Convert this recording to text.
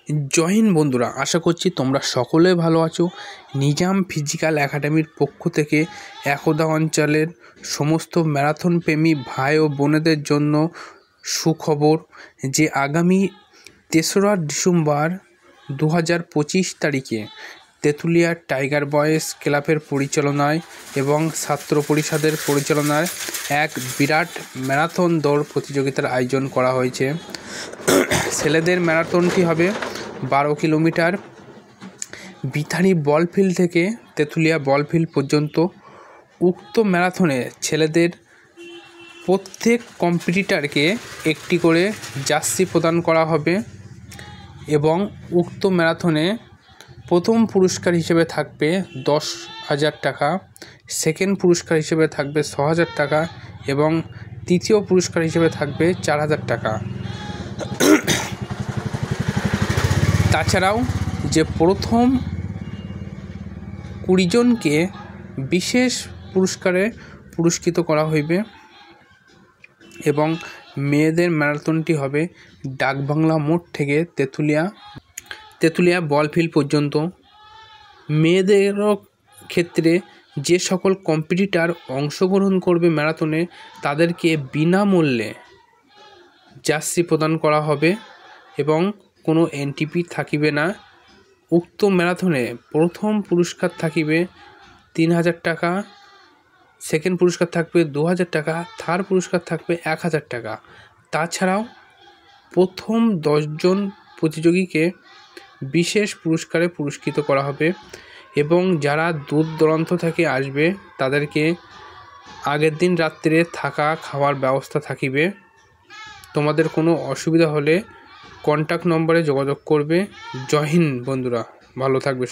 জয় হিন্দ বন্ধুরা, আশা করছি তোমরা সকলে ভালো আছো। নিজাম ফিজিক্যাল একাডেমির পক্ষ থেকে একদা অঞ্চলের সমস্ত ম্যারাথন প্রেমী ভাই ও বোনেদের জন্য সুখবর যে আগামী ৩রা ডিসেম্বর ২০২৫ তারিখে তেঁতুলিয়া টাইগার বয়েজ ক্লাবের পরিচালনায় এবং ছাত্র পরিষদের পরিচালনায় এক বিরাট ম্যারাথন দৌড় প্রতিযোগিতার আয়োজন করা হয়েছে। ছেলেদের ম্যারাথনটি হবে 12 কিলোমিটার, বিথানি বলফিল্ড থেকে তেঁতুলিয়া বলফিল্ড পর্যন্ত। উক্ত ম্যারাথনে ছেলেদের প্রত্যেক কম্পিটিটরকে একটি করে জার্সি প্রদান করা হবে এবং উক্ত ম্যারাথনে প্রথম পুরস্কার হিসেবে থাকবে 10,000 টাকা, সেকেন্ড পুরস্কার হিসেবে থাকবে 6,000 টাকা এবং তৃতীয় পুরস্কার হিসেবে থাকবে 4,000 টাকা। তাছাড়াও যে প্রথম 20 জনকে বিশেষ পুরস্কারে পুরস্কৃত করা হইবে এবং মেয়েদের ম্যারাথনটি হবে ডাকবাংলা মোড় থেকে তেঁতুলিয়া বলফিল্ড পর্যন্ত। মেয়েদেরও ক্ষেত্রে যে সকল কম্পিটিটর অংশগ্রহণ করবে ম্যারাথনে তাদেরকে বিনামূল্যে জার্সি প্রদান করা হবে এবং কোনো এন্ট্রি থাকিবে না। উক্ত ম্যারাথনে প্রথম পুরস্কার থাকিবে 3,000 টাকা, সেকেন্ড পুরস্কার থাকবে 2,000 টাকা, থার্ড পুরস্কার থাকবে 1,000 টাকা। তাছাড়াও প্রথম 10 জন প্রতিযোগীকে বিশেষ পুরস্কারে পুরস্কৃত করা হবে এবং যারা দূর দূরান্ত থেকে আসবে তাদেরকে আগের দিন রাত্রে থাকা খাওয়ার ব্যবস্থা থাকিবে। তোমাদের কোনো অসুবিধা হলে কন্ট্যাক্ট নম্বরে যোগাযোগ করবে। জয় হিন্দ বন্ধুরা, ভালো থাকবে।